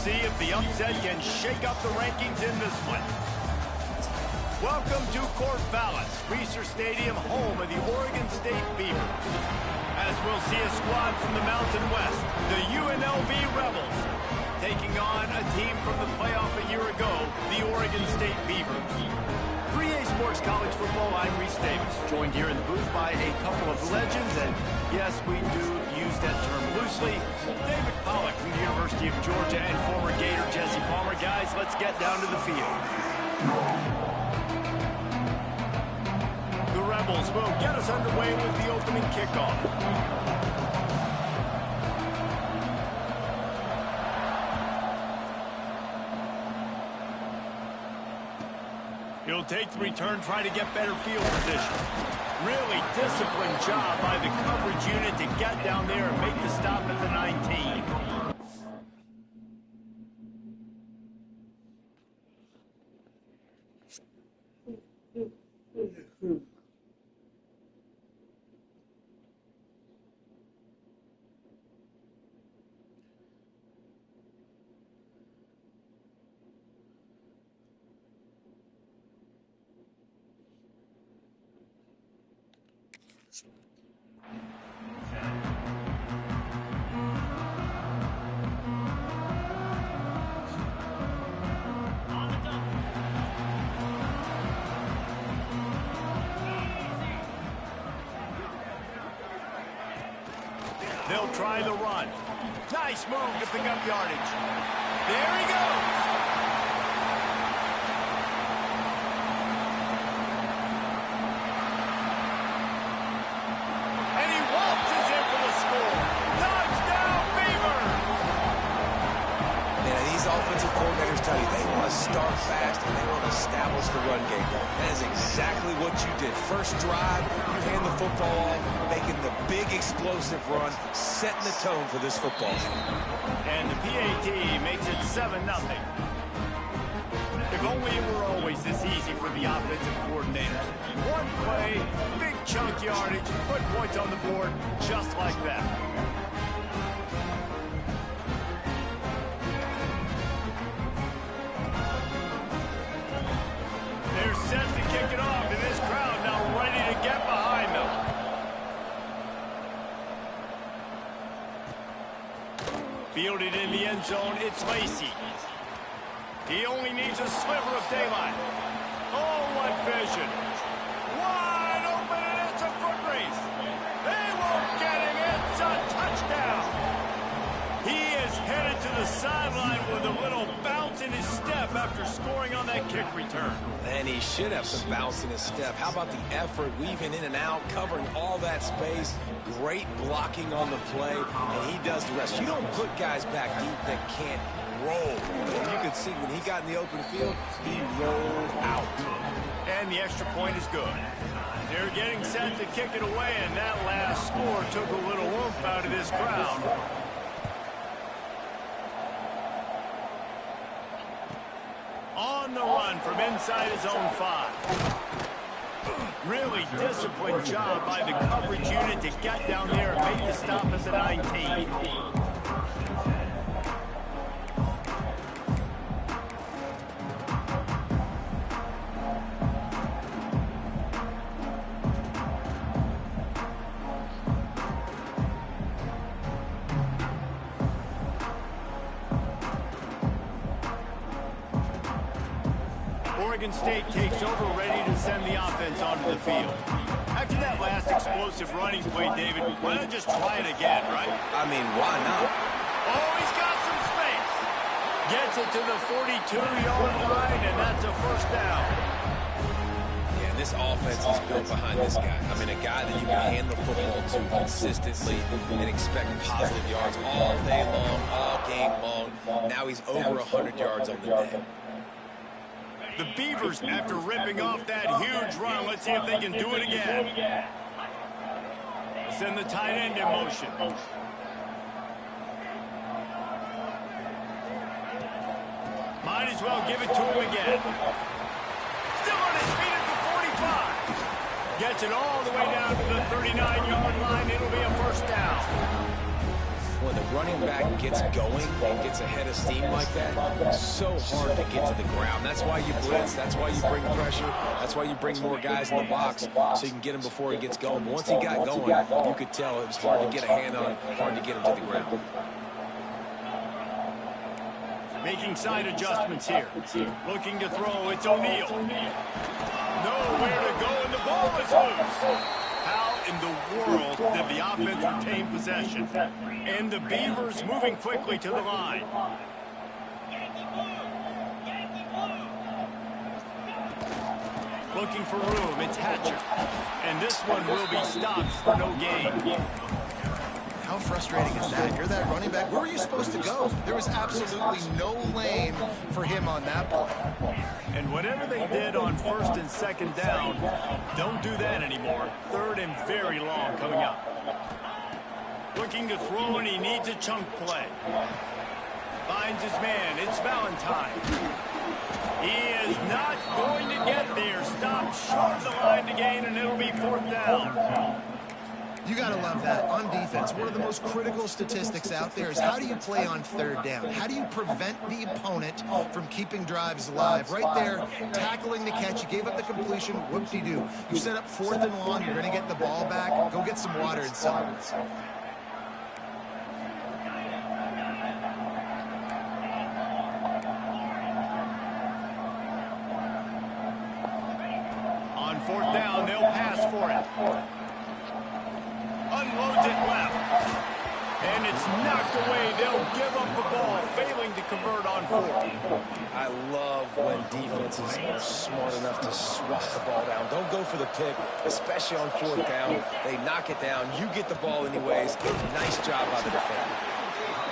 see if the upset can shake up the rankings in this one. Welcome to Corvallis, Reser Stadium, home of the Oregon State Beavers. As we'll see a squad from the Mountain West, the UNLV Rebels, taking on a team from the playoff a year ago, the Oregon State Beavers. 3A Sports College Football, I'm Reese Davis, joined here in the booth by a couple of legends, and yes, we do use that term loosely. David Pollack from the University of Georgia and former Gator Jesse Palmer. Guys, let's get down to the field. The Rebels will get us underway with the opening kickoff. He'll take the return, try to get better field position. Really disciplined job by the coverage unit to get down there and make the stop at the 19. They'll try the run. Nice move to pick up yardage. There he goes. And he waltzes in for the score. Touchdown, Beavers! Yeah, these offensive coordinators tell you they want to start fast and they want to establish the run game. That is exactly what you did. First drive, you hand the football off, making the big explosive run, setting the tone for this football game. And the PAT makes it 7-0. If only it were always this easy for the offensive coordinators. One play, big chunk yardage, put points on the board just like that. They're set to kick it off, and this crowd now ready to get behind them. Fielded in the end zone, it's Lacey. He only needs a sliver of daylight. Oh, what vision. Wide open, and it's a foot race. They won't get him. It's a touchdown. He is headed to the sideline with a little bounce in his step after scoring on that kick return. And he should have some bounce in his step. How about the effort, weaving in and out, covering all that space. Great blocking on the play, and he does the rest. You don't put guys back deep that can't roll. And you can see when he got in the open field, he rolled out. And the extra point is good. They're getting set to kick it away, and that last score took a little oomph out of this crowd. On the run from inside his own 5. Really disciplined job by the coverage unit to get down there and make the stop at the 19. Oregon State takes over, ready to send the offense onto the field. After that last explosive running play, David, why not just try it again, right? I mean, why not? Oh, he's got some space. Gets it to the 42-yard line, and that's a first down. Yeah, this offense is built behind this guy. I mean, a guy that you can hand the football to consistently and expect positive yards all day long, all game long. Now he's over 100 yards on the day. The Beavers, after ripping off that huge run, let's see if they can do it again. Send the tight end in motion. Might as well give it to him again. Still on his feet at the 45. Gets it all the way down to the 39-yard line. It'll be a first down. when the running back gets going and gets ahead of steam like that, it's so hard to get to the ground. That's why you blitz. That's why you bring pressure. That's why you bring more guys in the box so you can get him before he gets going. But once he got going, you could tell it was hard to get a hand on him, hard to get him to the ground. Making side adjustments here. Looking to throw. It's O'Neal. Nowhere to go, and the ball is loose. How in the world did the offense retain possession? And the Beavers moving quickly to the line. Looking for room. It's Hatcher. And this one will be stopped for no gain. How frustrating is that? You're that running back. Where were you supposed to go? There was absolutely no lane for him on that play. And whatever they did on first and second down, don't do that anymore. Third and very long coming up. Looking to throw, and he needs a chunk play. Finds his man. It's Valentine. He is not going to get there. Stopped short of the line to gain, and it'll be fourth down. You got to love that. On defense, one of the most critical statistics out there is how do you play on third down? How do you prevent the opponent from keeping drives alive? Right there, tackling the catch. You gave up the completion. Whoop-de-doo. You set up fourth and long. You're going to get the ball back. Go get some water and celebrate. On fourth down, they'll pass for it. Unloads it left. And it's knocked away. They'll give up the ball, failing to convert on fourth. I love when defenses are smart enough to swat the ball down. Don't go for the pick, especially on fourth down. They knock it down. You get the ball anyways. Nice job by the defender.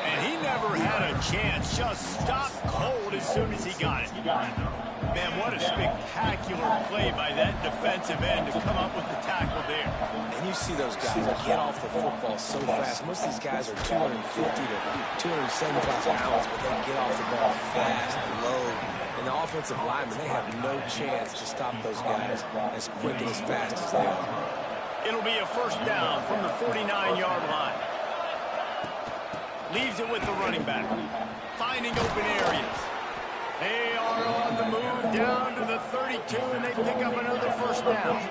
And he never had a chance. Just stopped cold as soon as he got it. Man, what a spectacular play by that defensive end to come up with the tackle there. And you see those guys get off the football so fast. Most of these guys are 250 to 275 pounds, but they get off the ball fast, low. And the offensive linemen, they have no chance to stop those guys as quick and as fast as they are. It'll be a first down from the 49-yard line. Leaves it with the running back. Finding open areas. They are on the move down to the 32, and they pick up another first down.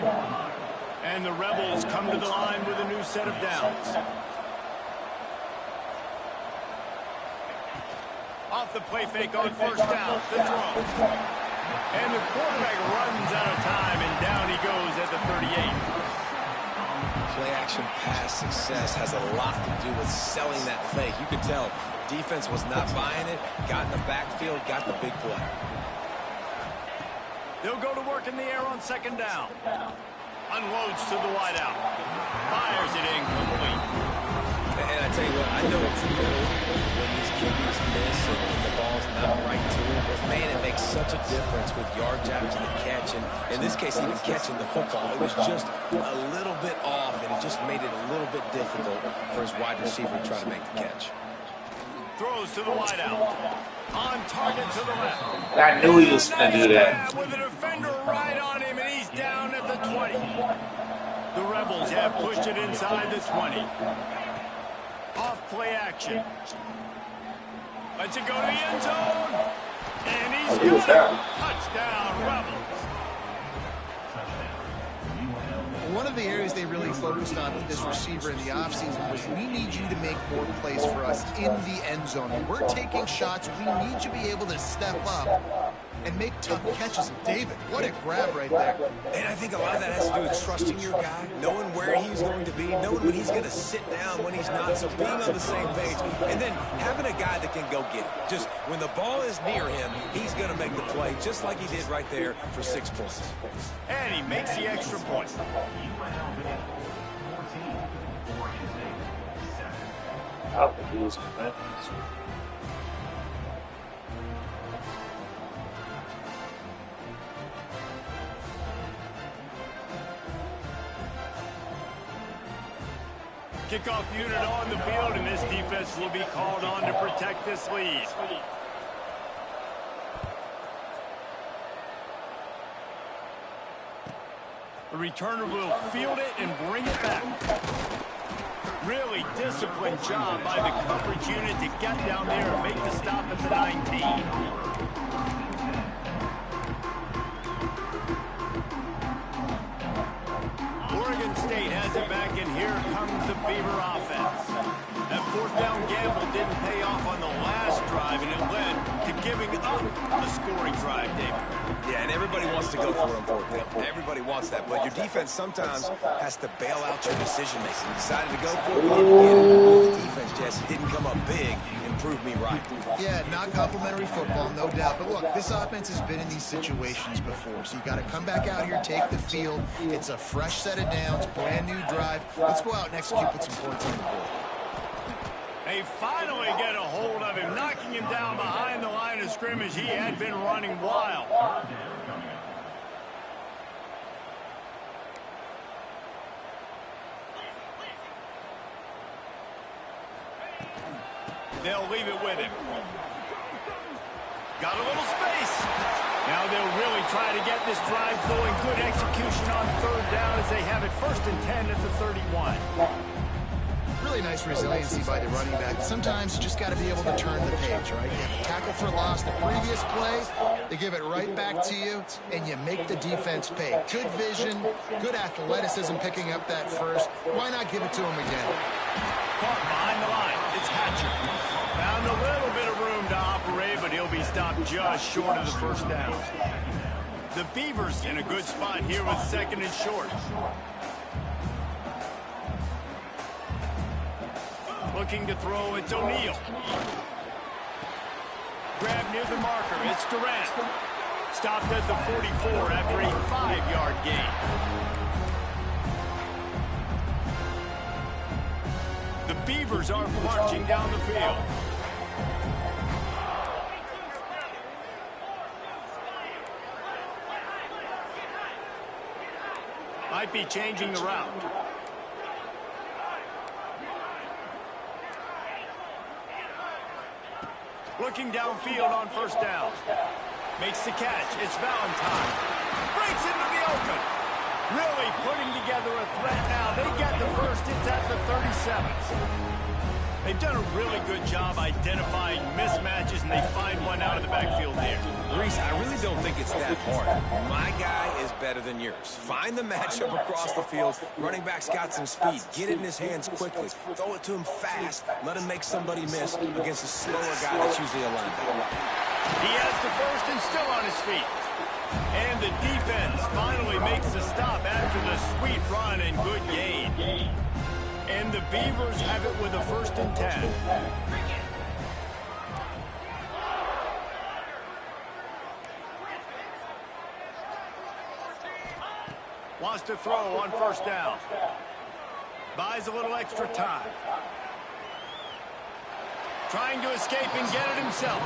And the Rebels come to the line with a new set of downs. Off the play fake on first down, the throw. And the quarterback runs out of time, and down he goes at the 38. Play-action pass success has a lot to do with selling that fake. You could tell defense was not buying it, got in the backfield, got the big play. They'll go to work in the air on second down. Unloads to the wideout. Fires it incomplete. And I tell you what, I know it's the middle when these QBs miss and the ball's not right to him, but man, it makes such a difference with yards after the catch. And in this case, even catching the football, it was just a little bit off, and it just made it a little bit difficult for his wide receiver to try to make the catch. Throws to the wideout. On target to the left. I knew he was going to do that. With a defender right on him, and he's down at the 20. The Rebels have pushed it inside the 20. Off play action. Lets it go to the end zone. And he's got it. Touchdown, Rebels. One of the areas they really focused on with this receiver in the offseason was we need you to make more plays for us in the end zone. When we're taking shots, we need you to be able to step up and make tough catches. David, what a grab right there. And I think a lot of that has to do with trusting your guy, knowing where he's going to be, knowing when he's going to sit down, when he's not, so being on the same page, and then having a guy that can go get it. Just when the ball is near him, he's going to make the play, just like he did right there for 6 points. And he makes the extra point. I think he was man. Kickoff unit on the field, and this defense will be called on to protect this lead. The returner will field it and bring it back. Really disciplined job by the coverage unit to get down there and make the stop at the 19. Oregon State has it back, and here comes the Beaver offense. That fourth down gamble didn't pay off on the last drive, and it led to giving up a scoring drive, David. Yeah, and everybody wants to go for it on fourth down. Everybody wants that, but your defense sometimes has to bail out your decision-making. You decided to go for it, you didn't get it. The defense just didn't come up big and prove me right. Yeah, not complimentary football, no doubt. But look, this offense has been in these situations before, so you got to come back out here, take the field. It's a fresh set of downs, brand new drive. Let's go out and execute, put some points on the board. They finally get a hold of him, knocking him down behind the line of scrimmage. He had been running wild. They'll leave it with him. Got a little space. Now they'll really try to get this drive going. Good execution on third down as they have it 1st and 10 at the 31. Really nice resiliency by the running back. Sometimes you just got to be able to turn the page, right? You have a tackle for loss the previous play, they give it right back to you, and you make the defense pay. Good vision, good athleticism picking up that first. Why not give it to him again? Caught behind the line. It's Hatcher. Found a little bit of room to operate, but he'll be stopped just short of the first down. The Beavers in a good spot here with 2nd and short. Looking to throw, it's O'Neal. Grab near the marker, it's Durant. Stopped at the 44 after a 5-yard gain. The Beavers are marching down the field. Might be changing the route. Looking downfield on 1st down. Makes the catch. It's Valentine. Breaks into the open. Really putting together a threat now. They get the first. It's at the 37. They've done a really good job identifying mismatches, and they find one out of the backfield there. Reese, I really don't think it's that hard. My guy is better than yours. Find the matchup across the field. Running back's got some speed. Get it in his hands quickly. Throw it to him fast. Let him make somebody miss against a slower guy that's usually a linebacker. He has the first and still on his feet. And the defense finally makes the stop after the sweet run and good gain. And the Beavers have it with a 1st and 10. Wants to throw on 1st down. Buys a little extra time. Trying to escape and get it himself.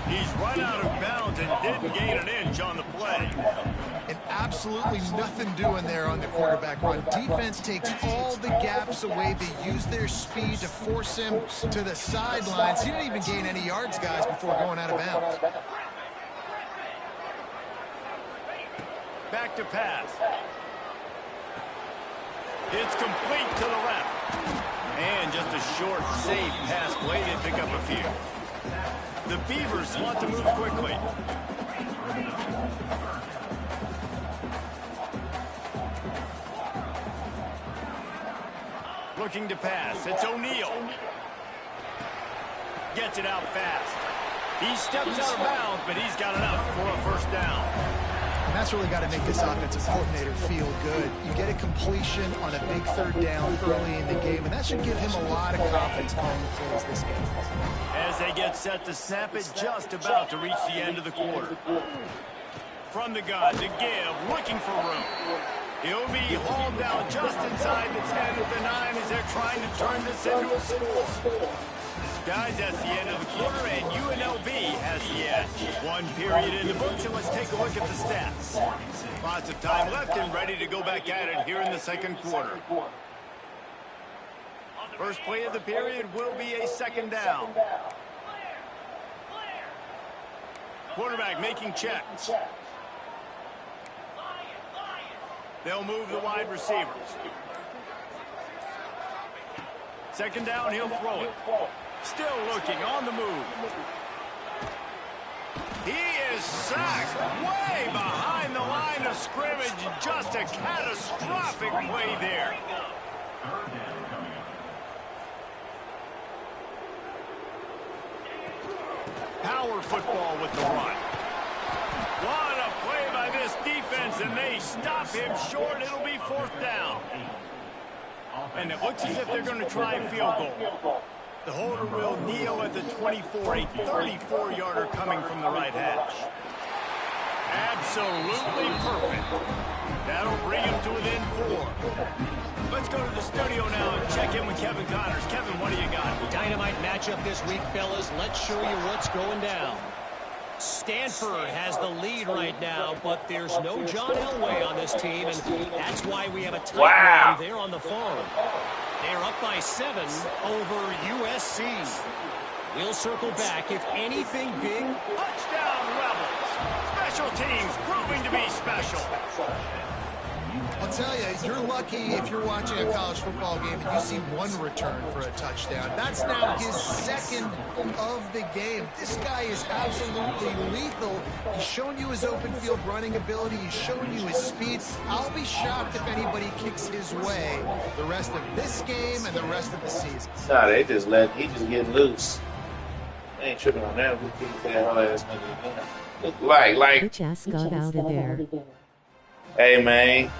He's run out of bounds and didn't gain an inch on the play. And absolutely nothing doing there on the quarterback run. Defense takes all the gaps away. They use their speed to force him to the sidelines. He didn't even gain any yards, guys, before going out of bounds. Back to pass. It's complete to the left. And just a short, safe pass play to pick up a few. The Beavers want to move quickly. Looking to pass. It's O'Neal. Gets it out fast. He steps out of bounds, but he's got enough for a 1st down. And that's really got to make this offensive coordinator feel good. You get a completion on a big 3rd down early in the game, and that should give him a lot of confidence calling the plays this game. As they get set to snap it, just about to reach the end of the quarter. From the gun to give, looking for room. He'll be hauled down just inside the 10 at the 9 as they're trying to turn this into a score. Guys, that's the end of the quarter, and UNLV has the edge. 1 period in the books, and let's take a look at the stats. Lots of time left and ready to go back at it here in the 2nd quarter. First play of the period will be a 2nd down. Quarterback making checks. They'll move the wide receivers. Second down, he'll throw it. Still looking on the move. He is sacked way behind the line of scrimmage. Just a catastrophic play there. Power football with the run. What a play by this defense, and they stop him short. It'll be fourth down. And it looks as if they're going to try a field goal. The holder will kneel at the 24, a 34-yarder coming from the right hash. Absolutely perfect. That'll bring him to within 4. Let's go to the studio now and check in with Kevin Connors. Kevin, what do you got? Dynamite matchup this week, fellas. Let's show you what's going down. Stanford has the lead right now, but there's no John Elway on this team, and that's why we have a tight one there on the phone. They're up by 7 over USC. We'll circle back if anything big. Touchdown, Rebels. Special teams proving to be special. I'll tell you, you're lucky if you're watching a college football game and you see one return for a touchdown. That's now his second of the game. This guy is absolutely lethal. He's shown you his open field running ability. He's shown you his speed. I'll be shocked if anybody kicks his way the rest of this game and the rest of the season. Nah, he just get loose. They ain't tripping on that. We keep that whole ass nigga. Like. Bitch ass got out of there. Hey, man.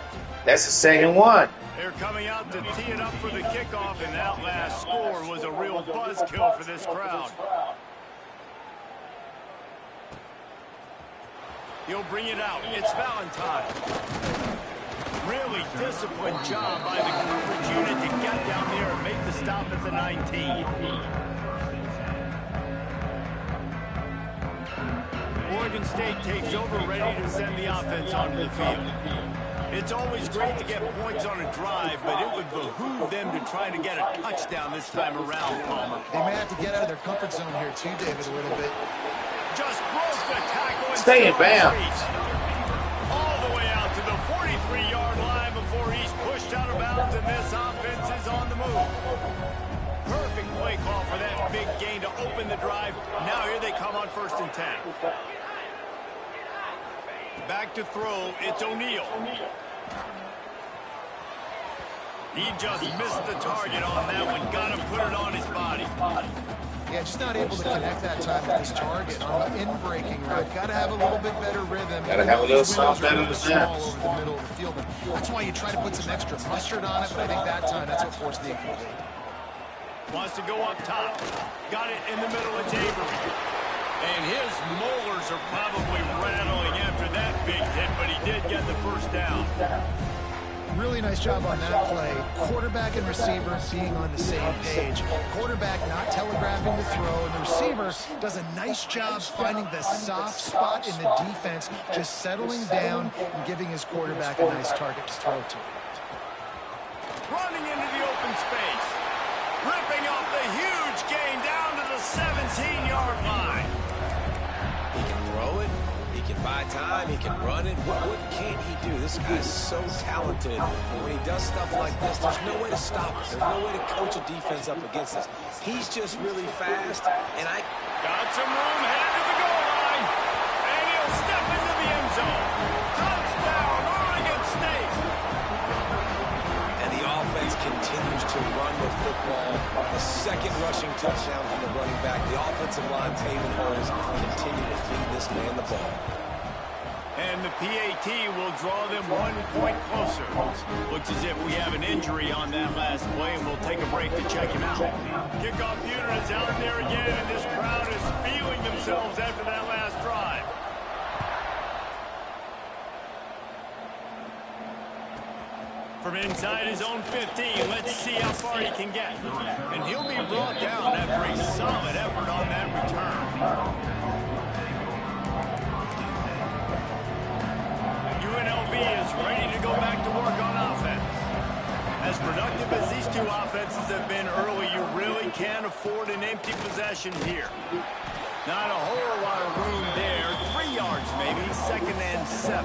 That's the second one. They're coming out to tee it up for the kickoff, and that last score was a real buzzkill for this crowd. He'll bring it out. It's Valentine. Really disciplined job by the coverage unit to get down there and make the stop at the 19. Oregon State takes over, ready to send the offense onto the field. It's always great to get points on a drive, but it would behoove them to try to get a touchdown this time around, Palmer. They may have to get out of their comfort zone here too, David, a little bit. Just broke the tackle and stay in bounds. All the way out to the 43-yard line before he's pushed out of bounds, and this offense is on the move. Perfect play call for that big gain to open the drive. Now here they come on 1st and 10. Back to throw, it's O'Neal. He just missed the target on that one. Got to put it on his body. Yeah, just not able to connect that time with his target on the in-breaking route. Got to have a little bit better rhythm. Got to have a little soft better than small over the middle of the field. That's why you try to put some extra mustard on it, but I think that time that's what forced the incomplete. Wants to go up top. Got it in the middle of Avery. And his molars are probably rattling after that big hit, but he did get the first down. Really nice job on that play. Quarterback and receiver being on the same page. Quarterback not telegraphing the throw, and the receiver does a nice job finding the soft spot in the defense, just settling down and giving his quarterback a nice target to throw to. Running into the open space. Ripping off the huge gain down to the 17-yard line. He can throw it. He can buy time. He can run it. What can't he do? This guy's so talented. When he does stuff like this, there's no way to stop it. There's no way to coach a defense up against this. He's just really fast, and I got some room headed to the goal line, and he'll step into the end zone. Touchdown, Oregon State. And the offense continues to run the football. The second rushing touchdown from the running back. The offensive line, Taven Holes, continue to feed this man the ball. And the PAT will draw them 1 point closer. Looks as if we have an injury on that last play, and we'll take a break to check him out. Kickoff unit is out there again, and this crowd is feeling themselves after that last drive. From inside his own 15, let's see how far he can get. And he'll be brought down after a solid effort on that return. UNLV is ready to go back to work on offense. As productive as these two offenses have been early, you really can't afford an empty possession here. Not a whole lot of room there. 3 yards maybe, 2nd and 7.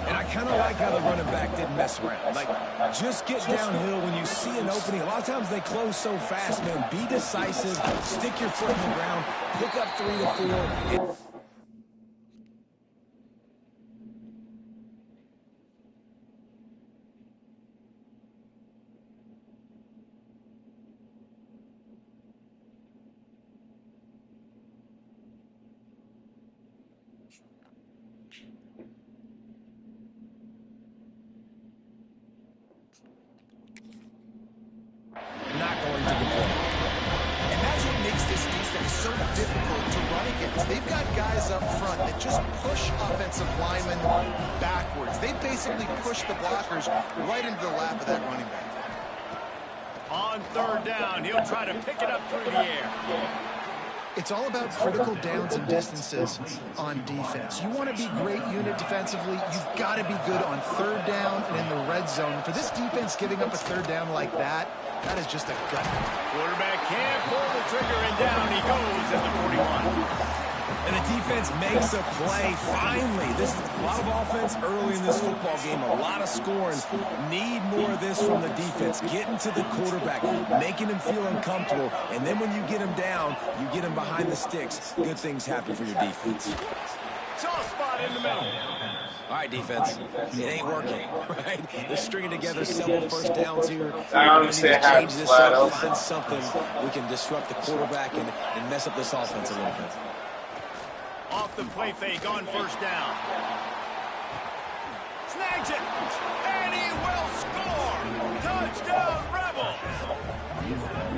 And I kind of like how the running back didn't mess around. Like, just get downhill when you see an opening. A lot of times they close so fast, man. Be decisive. Stick your foot in the ground. Pick up 3 to 4. Not going to the play. And that's what makes this defense so difficult to run against. They've got guys up front that just push offensive linemen backwards. They basically push the blockers right into the lap of that running back. On third down, he'll try to pick it up through the air. It's all about critical downs and distances on defense. You want to be great unit defensively, you've got to be good on third down and in the red zone. For this defense giving up a third down like that, that is just a gut. Quarterback can't pull the trigger, and down he goes at the 41. And the defense makes a play. Finally, this is a lot of offense early in this football game, a lot of scoring. Need more of this from the defense. Getting to the quarterback, making him feel uncomfortable, and then when you get him down, you get him behind the sticks. Good things happen for your defense. Soft spot in the middle. All right, defense, it ain't working, right? They're stringing together several first downs here. I understand how change to this slide up, over. find something we can disrupt the quarterback and mess up this offense a little bit. Off the play fake on first down. Snags it, and he will score. Touchdown, Rebels.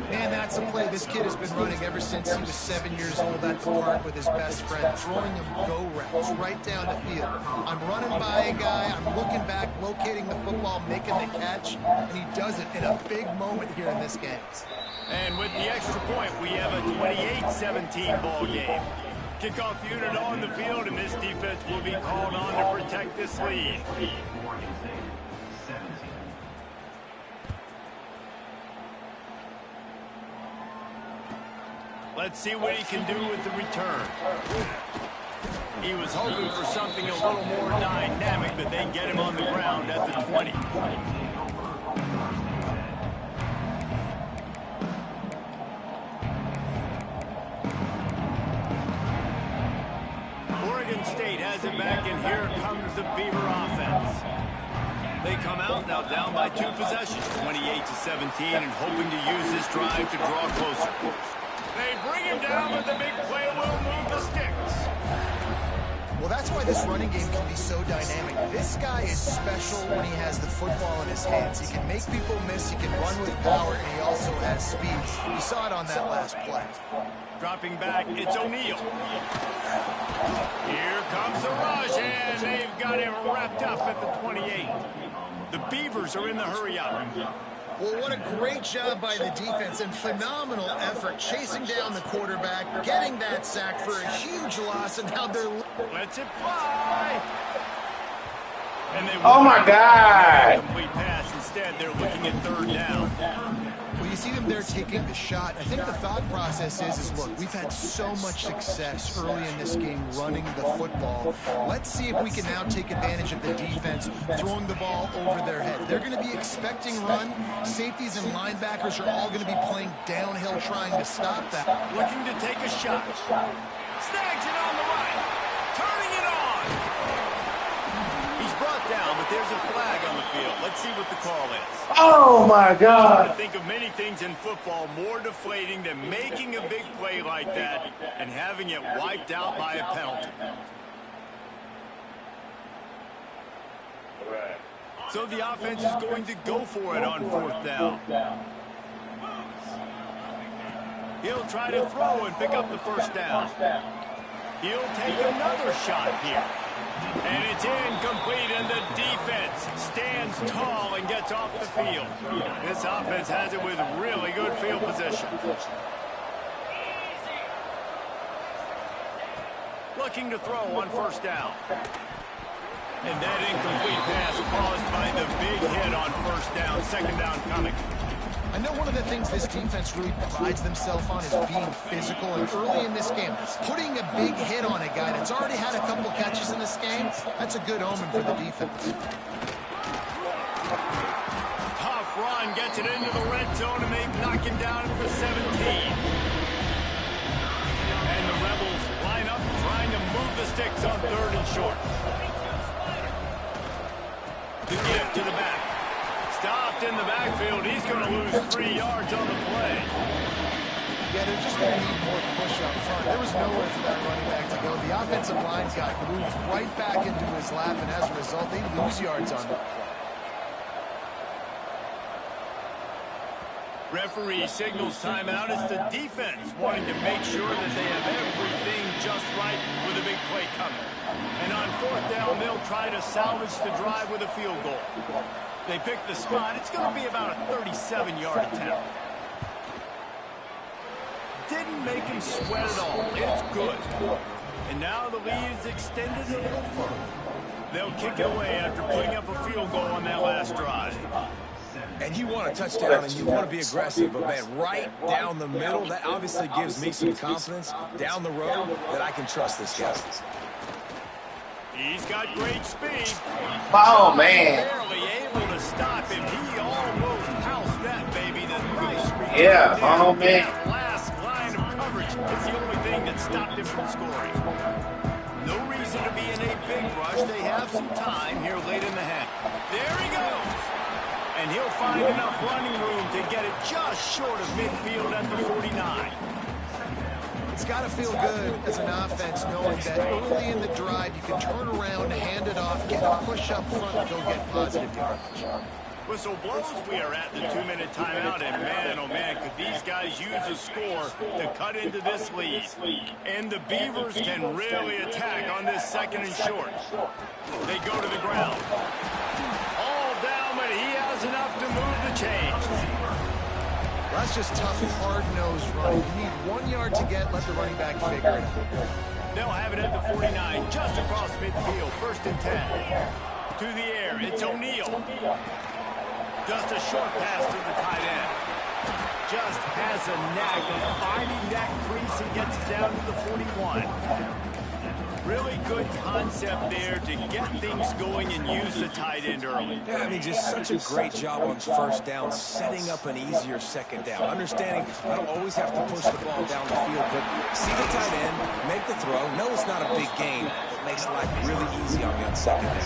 Man, that's a play this kid has been running ever since he was 7 years old at the park with his best friend, throwing him go routes right down the field. I'm running by a guy, I'm looking back, locating the football, making the catch, and he does it in a big moment here in this game. And with the extra point, we have a 28-17 ball game. Kickoff unit on the field, and this defense will be called on to protect this lead. Let's see what he can do with the return. He was hoping for something a little more dynamic, but they get him on the ground at the 20. Oregon State has it back, and here comes the Beaver offense. They come out now down by 2 possessions, 28-17, and hoping to use this drive to draw closer. They bring him down, but the big play will move the sticks. Well, that's why this running game can be so dynamic. This guy is special when he has the football in his hands. He can make people miss, he can run with power, and he also has speed. You saw it on that last play. Dropping back, it's O'Neal. Here comes the rush, and they've got him wrapped up at the 28. The Beavers are in the hurry-up. Well, what a great job by the defense and phenomenal effort chasing down the quarterback, getting that sack for a huge loss, and now they're... Lets it fly. And they Oh, my God. Complete pass. Instead, they're looking at third down. Well, you see them there taking the shot. I think the thought process is look, we've had so much success early in this game running the football. Let's see if we can now take advantage of the defense throwing the ball over their head. They're going to be expecting run. Safeties and linebackers are all going to be playing downhill trying to stop that. Looking to take a shot. Snags it on the right. Turning it on. He's brought down, but there's a flag on the field. Let's see what the call is. Oh, my God. I think of many things in football more deflating than making a big play like that and having it wiped out by a penalty. So the offense is going to go for it on fourth down. He'll try to throw and pick up the first down. He'll take another shot here. And it's incomplete, and the defense stands tall and gets off the field. This offense has it with really good field position. Looking to throw on first down. And that incomplete pass caused by the big hit on first down. Second down coming. I know one of the things this defense really prides themselves on is being physical, and early in this game, putting a big hit on a guy that's already had a couple catches in this game, that's a good omen for the defense. Tough run gets it into the red zone, and they knock him down for 17. And the Rebels line up trying to move the sticks on 3rd and short. The gift to the back. Stopped in the backfield. He's going to lose 3 yards on the play. Yeah, they're just going to need more push up front. There was nowhere for that running back to go. The offensive line got moved right back into his lap, and as a result, they lose yards on that play. Referee signals timeout. It's the defense wanting to make sure that they have everything just right with a big play coming. And on 4th down, they'll try to salvage the drive with a field goal. They pick the spot. It's going to be about a 37-yard attempt. Didn't make him sweat at all. It's good. And now the lead is extended a little further. They'll kick it away after putting up a field goal on that last drive. And you want a touchdown, and you want to be aggressive, but, man, right down the middle, that obviously gives me some confidence down the road that I can trust this guy. He's got great speed. Oh, man. Barely able to stop him. He almost housed that baby. The nice return. Yeah, oh, man. That last line of coverage is the only thing that stopped him from scoring. No reason to be in a big rush. They have some time here late in the half. There he goes. And he'll find enough running room to get it just short of midfield at the 49. It's got to feel good as an offense knowing that early in the drive you can turn around, hand it off, get a push up front, and go get positive yardage. Whistle blows. We are at the 2-minute timeout, and man, oh man, could these guys use a score to cut into this lead. And the Beavers can really attack on this 2nd and short. They go to the ground. All down, but he has enough to move the chains. Well, that's just tough, hard-nosed running. You need 1 yard to get, let the running back figure it out. They'll have it at the 49, just across midfield, 1st and 10. To the air, it's O'Neal. Just a short pass to the tight end. Just has a knack of finding that crease and gets it down to the 41. Really good concept there to get things going and use the tight end early. Yeah, I mean, just such a great job on 1st down, setting up an easier 2nd down. Understanding I don't always have to push the ball down the field, but see the tight end, make the throw. No, it's not a big game. It makes life really easy on me on 2nd down.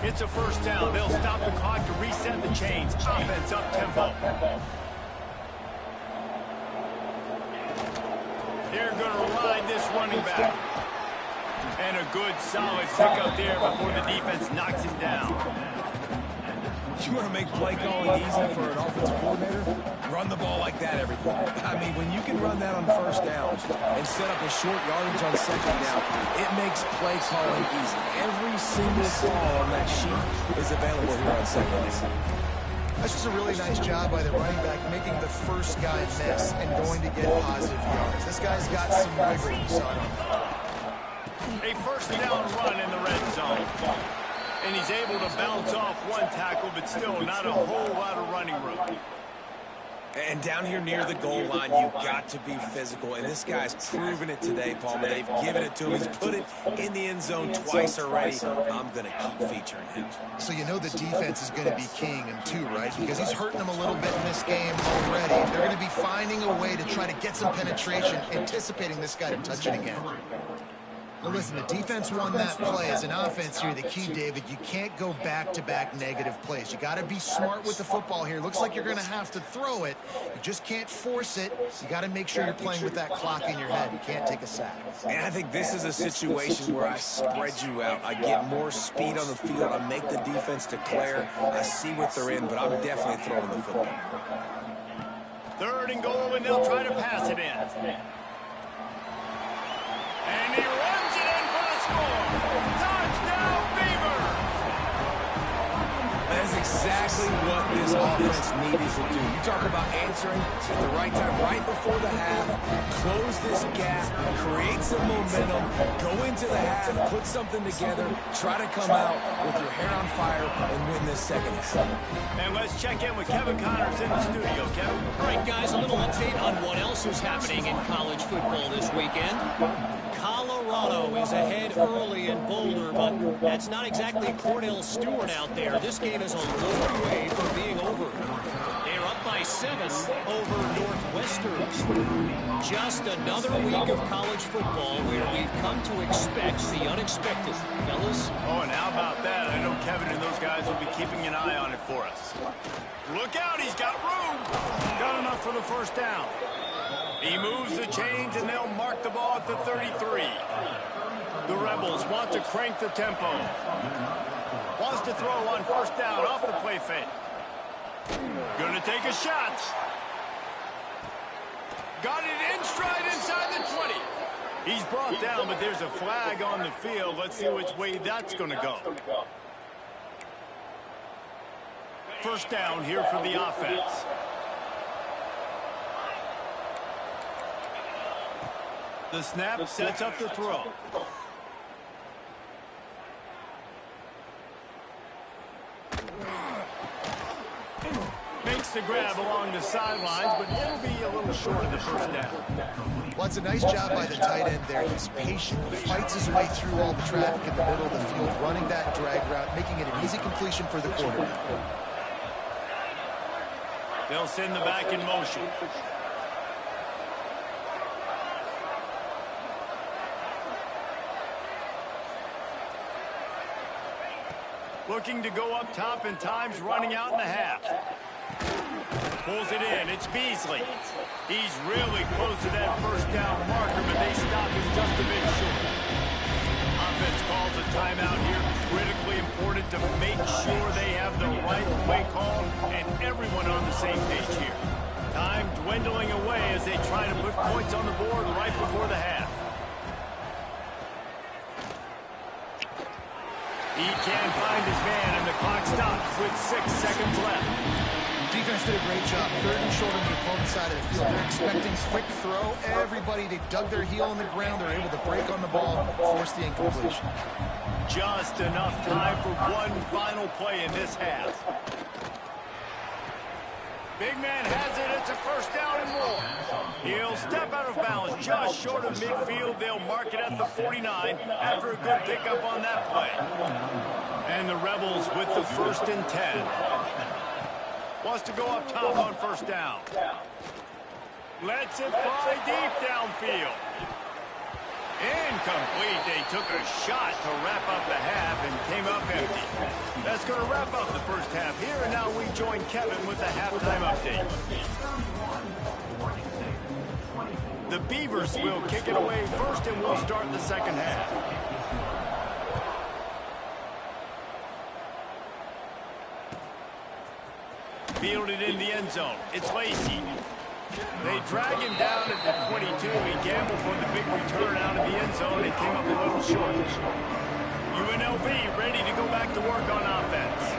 It's a 1st down. They'll stop the clock to reset the chains. Offense up tempo. They're going to ride this running back. And a good, solid pickup there before the defense knocks him down. You want to make play calling easy for an offensive coordinator? Run the ball like that every play. I mean, when you can run that on 1st down and set up a short yardage on 2nd down, it makes play calling easy. Every single call on that sheet is available here on 2nd down. That's just a really nice job by the running back, making the first guy miss and going to get positive yards. This guy's got some rigor, you saw it on that. A 1st down run in the red zone. And he's able to bounce off one tackle, but still not a whole lot of running room. And down here near the goal line, you've got to be physical. And this guy's proven it today, Palmer. They've given it to him. He's put it in the end zone twice already. I'm going to keep featuring him. So you know the defense is going to be keying him too, right? Because he's hurting them a little bit in this game already. They're going to be finding a way to try to get some penetration, anticipating this guy to touch it again. Well, listen, the defense won that play. As an offense here, the key, David, you can't go back-to-back negative plays. You got to be smart with the football here. Looks like you're going to have to throw it. You just can't force it. You got to make sure you're playing with that clock in your head. You can't take a sack. And I think this is a situation where I spread you out. I get more speed on the field. I make the defense declare. I see what they're in, but I'm definitely throwing the football. 3rd and goal, and they'll try to pass it in. And he runs it in for the score. Touchdown, Beavers! That is exactly what this offense needed to do. You talk about answering at the right time, right before the half, close this gap, create some momentum, go into the half, put something together, try to come out with your hair on fire and win this second half. And let's check in with Kevin Connors in the studio. Kevin? All right, guys, a little update on what else is happening in college football this weekend. Colorado is ahead early in Boulder, but that's not exactly Cordell Stewart out there. This game is a long way from being over. They're up by 7 over Northwestern. Just another week of college football where we've come to expect the unexpected. Fellas? Oh, and how about that? I know Kevin and those guys will be keeping an eye on it for us. Look out, he's got room. Got enough for the first down. He moves the chains, and they'll mark the ball at the 33. The Rebels want to crank the tempo. Wants to throw on first down off the play fake. Gonna take a shot. Got it in stride inside the 20. He's brought down, but there's a flag on the field. Let's see which way that's gonna go. First down here for the offense. The snap sets up the throw. Makes the grab along the sidelines, but it'll be a little short of the first down. Well, it's a nice job by the tight end there. He's patient. He fights his way through all the traffic in the middle of the field, running that drag route, making it an easy completion for the quarterback. They'll send the back in motion. Looking to go up top, and time's running out in the half. Pulls it in. It's Beasley. He's really close to that first down marker, but they stop him just a bit short. Offense calls a timeout here. Critically important to make sure they have the right play call and everyone on the same page here. Time dwindling away as they try to put points on the board right before the half. He can't find his man, and the clock stops with 6 seconds left. Defense did a great job. 3rd and short on the opponent's side of the field. They're expecting quick throw. Everybody, they dug their heel on the ground. They're able to break on the ball, force the incompletion. Just enough time for one final play in this half. Big man has it. It's a first down and more. He'll step out of bounds just short of midfield. They'll mark it at the 49 after a good pickup on that play. And the Rebels with the 1st and 10. Wants to go up top on first down. Lets it fly deep downfield. Incomplete. They took a shot to wrap up the half and came up empty. That's going to wrap up the first half here, and now we join Kevin with the halftime update. The Beavers will kick it away first, and we'll start the second half. Fielded in the end zone. It's Lacey. They drag him down at the 22. He gambled for the big return out of the end zone. It came up a little short. UNLV ready to go back to work on offense.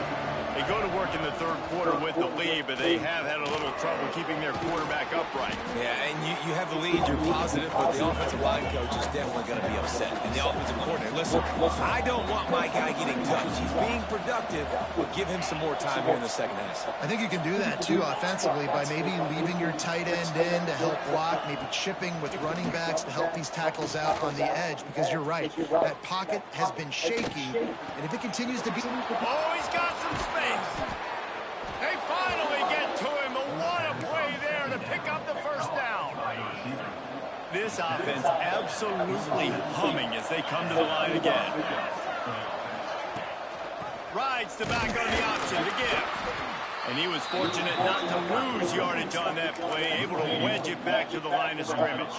They go to work in the 3rd quarter with the lead, but they have had a little trouble keeping their quarterback upright. Yeah, and you have the lead, you're positive, but the offensive line coach is definitely going to be upset. And the offensive coordinator, listen, I don't want my guy getting touched. He's being productive, but give him some more time here in the second half. I think you can do that, too, offensively, by maybe leaving your tight end in to help block, maybe chipping with running backs to help these tackles out on the edge, because you're right. That pocket has been shaky, and if it continues to be... Oh, he's got some space. They finally get to him. What a play there to pick up the first down. This offense absolutely humming as they come to the line again. Rides the back on the option to give. And he was fortunate not to lose yardage on that play, able to wedge it back to the line of scrimmage.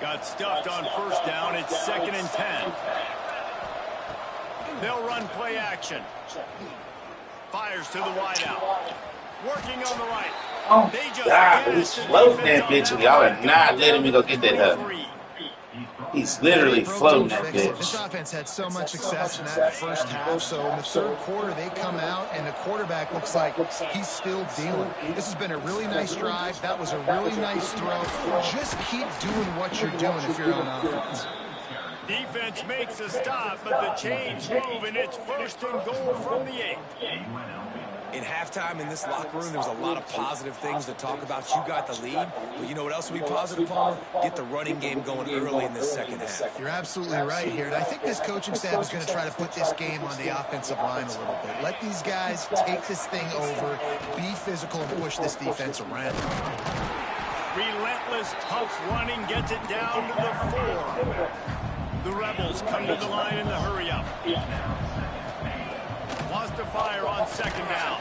Got stuffed on first down. It's 2nd and 10. They'll run play action. Fires to the wideout. Working on the right. Oh, they just God, we slowed that bitch. Y'all are not letting me go get that up. He's literally floating that bitch. This offense had so much success in that first half, so in the third quarter they come out and the quarterback looks like he's still dealing. This has been a really nice drive. That was a really nice throw. Just keep doing what you're doing if you're on offense. Defense makes a stop, but the chains move, and it's first and goal from the 8. In halftime in this locker room, there was a lot of positive things to talk about. You got the lead, but you know what else will be positive, Palmer? Get the running game going early in this second half. You're absolutely right here, and I think this coaching staff is going to try to put this game on the offensive line a little bit. Let these guys take this thing over, be physical, and push this defense around. Relentless, tough running gets it down to the 4. The Rebels come to the line in the hurry-up. Wants to fire on second down.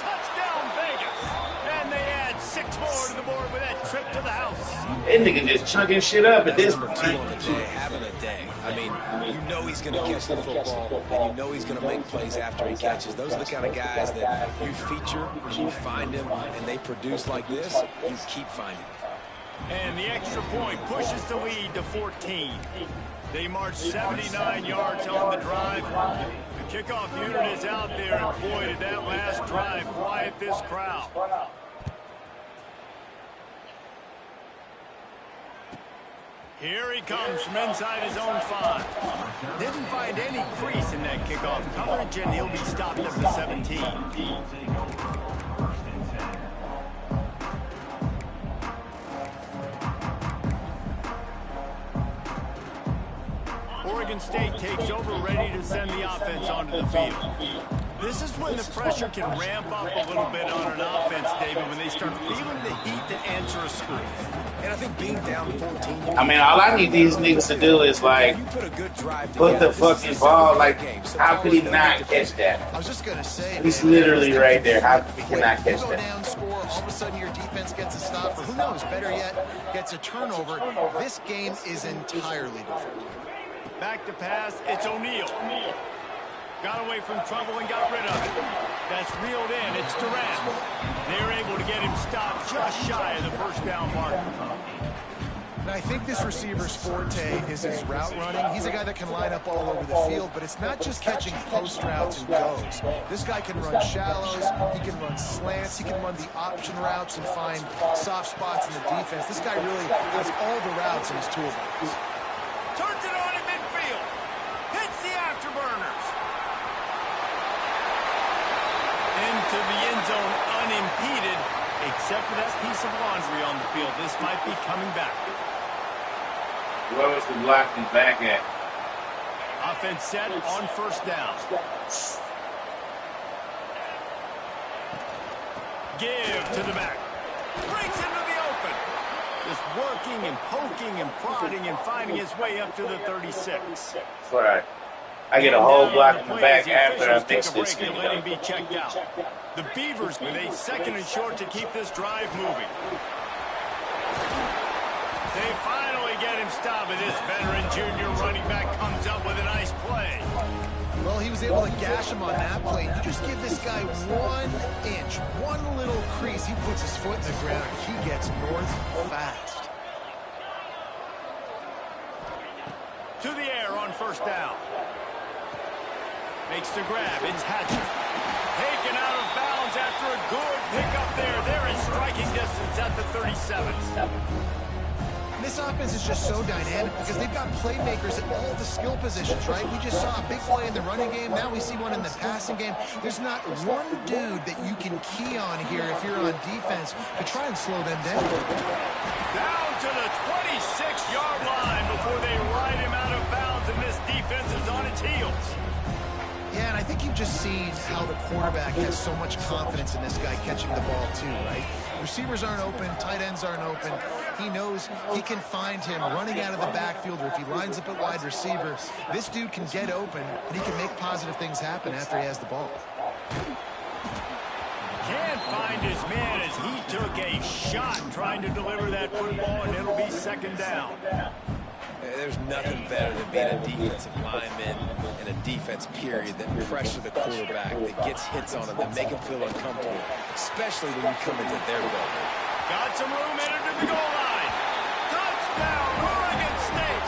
Touchdown, Vegas! And they add 6 more to the board with that trip to the house. That nigga just chunking shit up at this number point. 2 on the day, having a day. I mean, you know he's going to catch the football, and you know he's going to make plays after he catches. Those are the kind of guys that you feature, and you find them, and they produce like this, you keep finding them. And the extra point pushes the lead to 14. They march 79 yards on the drive. The kickoff unit is out there, and boy, did that last drive quiet this crowd. Here he comes from inside his own 5. Didn't find any crease in that kickoff coverage, and he'll be stopped at the 17. Oregon State takes over, ready to send the offense onto the field. This is when the pressure can ramp up a little bit on an offense, David, when they start feeling the heat to answer a screw. And I think being down 14... I mean, all I need these niggas to do is, like, put the fucking ball, like, how could he not catch that? I was just going to say, he's literally right there. How could he not catch that? Down, score, all of a sudden your defense gets a stop, or who knows, better yet, gets a turnover. This game is entirely different. Back to pass, it's O'Neal. Got away from trouble and got rid of it. That's reeled in, it's Durant. They're able to get him stopped just shy of the first down marker. And I think this receiver's forte is his route running. He's a guy that can line up all over the field, but it's not just catching post routes and goes. This guy can run shallows, he can run slants, he can run the option routes and find soft spots in the defense. This guy really has all the routes in his toolbox. Turns it on in midfield. Hits the afterburners. Into the end zone unimpeded, except for that piece of laundry on the field. This might be coming back. Where was the blocking back at? Offense set on first down. Give to the back. Breaks into the open. Just working and poking and prodding and finding his way up to the 36. All right. I get a whole block in the back after I fix this thing. Let him be checked out. The Beavers with a second and short to keep this drive moving. They finally get him stopped, and this veteran junior running back comes up with a nice play. Well, he was able to gash him on that play. You just give this guy 1 inch, one little crease. He puts his foot in the ground. He gets north fast. To the air on first down. Makes the grab. It's Hatcher. Taken out of bounds after a good pickup there. They're in striking distance at the 37. This offense is just so dynamic because they've got playmakers at all the skill positions, right? We just saw a big play in the running game. Now we see one in the passing game. There's not one dude that you can key on here if you're on defense to try and slow them down. Down to the 26-yard line before they ride him out of bounds, and this defense is on its heels. Yeah, and I think you've just seen how the quarterback has so much confidence in this guy catching the ball too, right? Receivers aren't open, tight ends aren't open. He knows he can find him running out of the backfield, or if he lines up at wide receiver, this dude can get open, and he can make positive things happen after he has the ball. Can't find his man as he took a shot trying to deliver that football, and it'll be second down. There's nothing better than being a defensive lineman and a defense period that pressure the quarterback, that gets hits on him, that make him feel uncomfortable, especially when you come into their building. Got some room, entered to the goal line. Touchdown, Oregon State.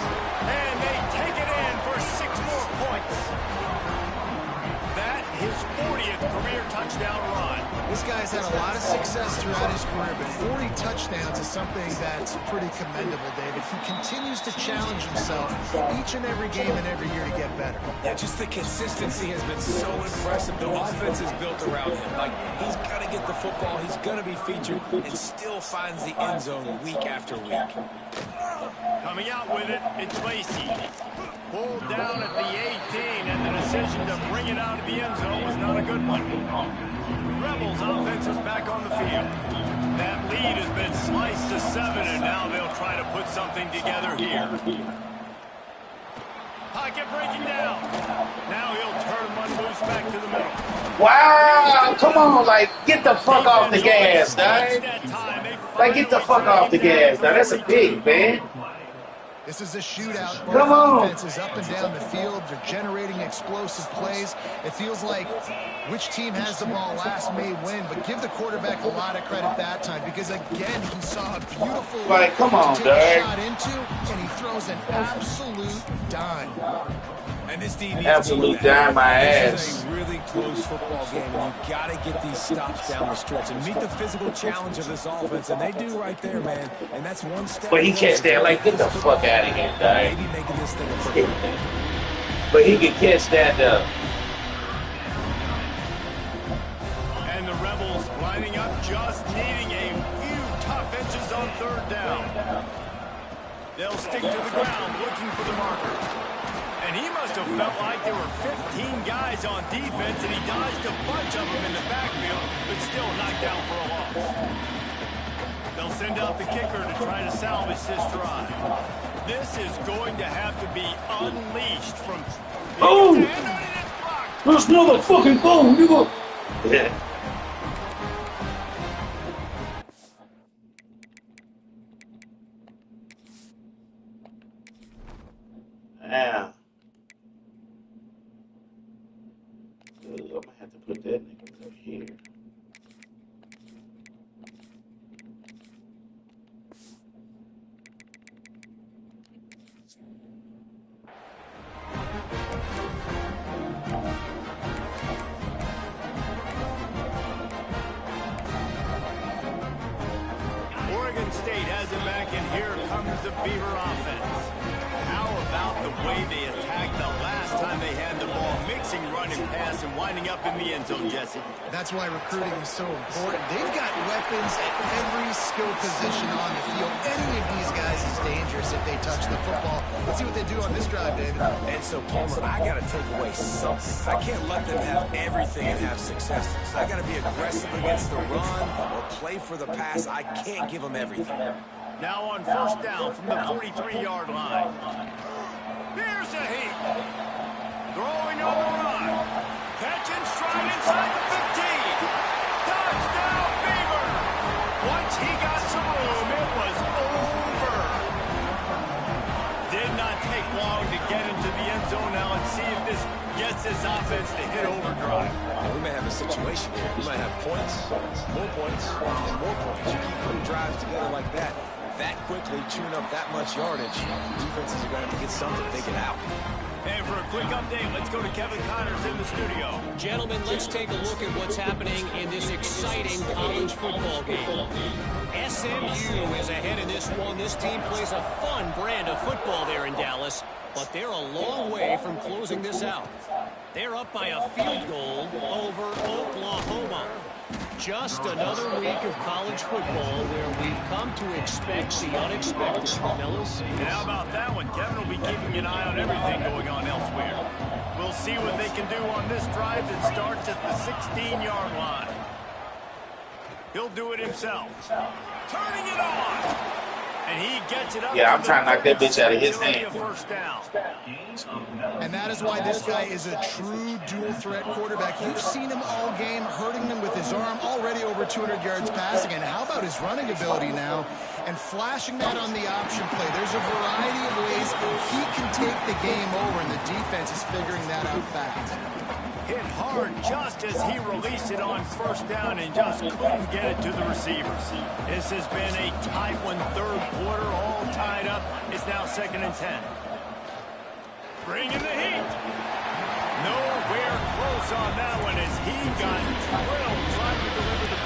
This guy's had a lot of success throughout his career, but 40 touchdowns is something that's pretty commendable, David. He continues to challenge himself each and every game and every year to get better. Yeah, just the consistency has been so impressive. The offense is built around him. Like, he's going to get the football, he's going to be featured, and still finds the end zone week after week. Coming out with it, it's Lacey. Pulled down at the 18, and the decision to bring it out of the end zone was not a good one. Rebels offense is back on the field. That lead has been sliced to 7, and now they'll try to put something together here. Pocket breaking down. Now he'll turn one loose back to the middle. Wow, come on, like, get the fuck off the gas, dog. Like, get the fuck off the gas, dog. That's a big, man. This is a shootout. Come on. Offenses up and down the field. They're generating explosive plays. It feels like which team has the ball last may win, but give the quarterback a lot of credit that time because, again, he saw a beautiful Like, come on, to take a shot into, and he throws an absolute dime. And this team Absolute dime my ass. This is a really close football game, and you got to get these stops down the stretch and meet the physical challenge of this offense, and they do right there, man. And that's one step. But he catch that, like, get the fuck out of here, dog. Maybe making this thing a football game. But he can catch that, though. And the Rebels lining up, just needing a few tough inches on third down. They'll stick to the ground, looking for the marker. And he must have felt like there were 15 guys on defense, and he dodged a bunch of them in the backfield, but still knocked down for a loss. They'll send out the kicker to try to salvage this drive. This is going to have to be unleashed from... Boom! That's motherfucking boom, nigga! Yeah. Yeah. I'm gonna have to put that nigga up here. Oregon State has it back, and here comes the Beaver offense. How about the way they attacked the last time they had the ball, mixing run and pass and winding up in the end zone, Jesse? That's why recruiting is so important. They've got weapons at every skill position on the field. Any of these guys is dangerous if they touch the football. Let's see what they do on this drive, David. And so, Palmer, I got to take away something. I can't let them have everything and have success. I got to be aggressive against the run or play for the pass. I can't give them everything. Now on first down from the 43-yard line. Here's a heat. Throwing on the run. Catch and stride inside the 15. Touchdown, Beaver. Once he got some room, it was over. Did not take long to get into the end zone. Now let's see if this gets this offense to hit overdrive. And we may have a situation here. We might have points, and more points. You keep putting drives together like that quickly, tune up that much yardage, defenses are going to have to get something to take it out. And for a quick update, let's go to Kevin Connors in the studio. Gentlemen, let's take a look at what's happening in this exciting college football game. SMU is ahead in this one. This team plays a fun brand of football there in Dallas, but they're a long way from closing this out. They're up by a field goal over Oklahoma. Just another week of college football where we've come to expect the unexpected, fellas. And how about that one? Kevin will be keeping an eye on everything going on elsewhere. We'll see what they can do on this drive that starts at the 16-yard line. He'll do it himself. Turning it on. And he gets it up. Yeah, I'm trying to knock that bitch out of his hand. First down. And that is why this guy is a true dual-threat quarterback. You've seen him all game, hurting them with his arm, already over 200 yards passing. And how about his running ability now? And flashing that on the option play. There's a variety of ways he can take the game over, and the defense is figuring that out fast. Hit hard just as he released it on first down and just couldn't get it to the receivers. This has been a tight one, third quarter, all tied up. It's now 2nd and 10. Bringing the heat. Nowhere close on that one as he got drilled trying to deliver the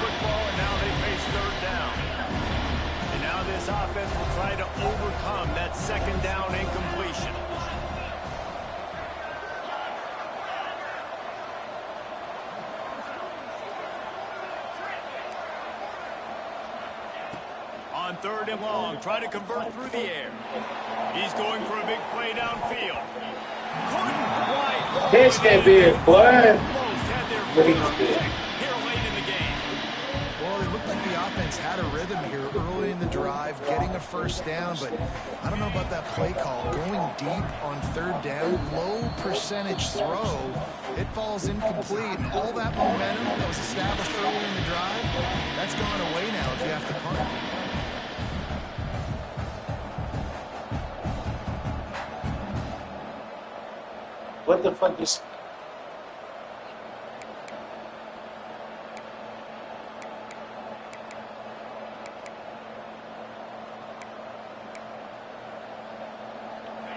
this offense will try to overcome that second down incompletion. On 3rd and long, try to convert through the air. He's going for a big play downfield. Couldn't quite. Catch that big boy. Almost had their first pick here late in the game. Well, it looked like the offense had a rhythm here early in the drive, getting a first down, but I don't know about that play call. Going deep on 3rd down, low percentage throw, it falls incomplete, and all that momentum that was established early in the drive, that's gone away now if you have to punt. What the fuck is...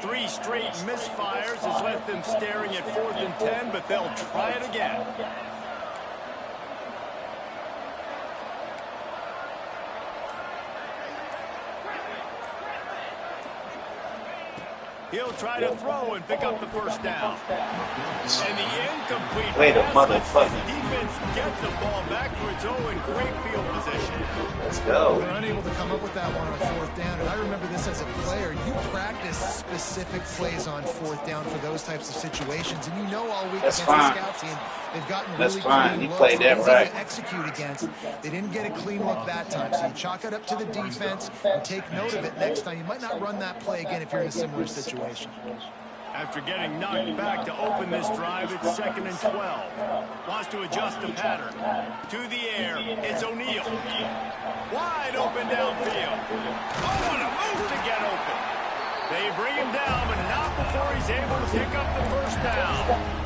Three straight misfires has left them staring at 4th and 10, but they'll try it again. He'll try to throw and pick up the first down. And the incomplete Wait a pass motherfucker. lets his defense get the ball back for its own great field position. Let's go. They're unable to come up with that one on 4th down, and I remember this as a player. You practice specific plays on 4th down for those types of situations, and you know all week That's against fine. the scout team, they've gotten That's really fine. clean You looks. played that Easy right. to execute against. They didn't get a clean look that time, so you chalk it up to the defense and take note of it next time. You might not run that play again if you're in a similar situation. After getting knocked back to open this drive, it's 2nd and 12. Wants to adjust the pattern. To the air, it's O'Neal. Wide open downfield. Oh, what a move to get open. They bring him down, but not before he's able to pick up the first down.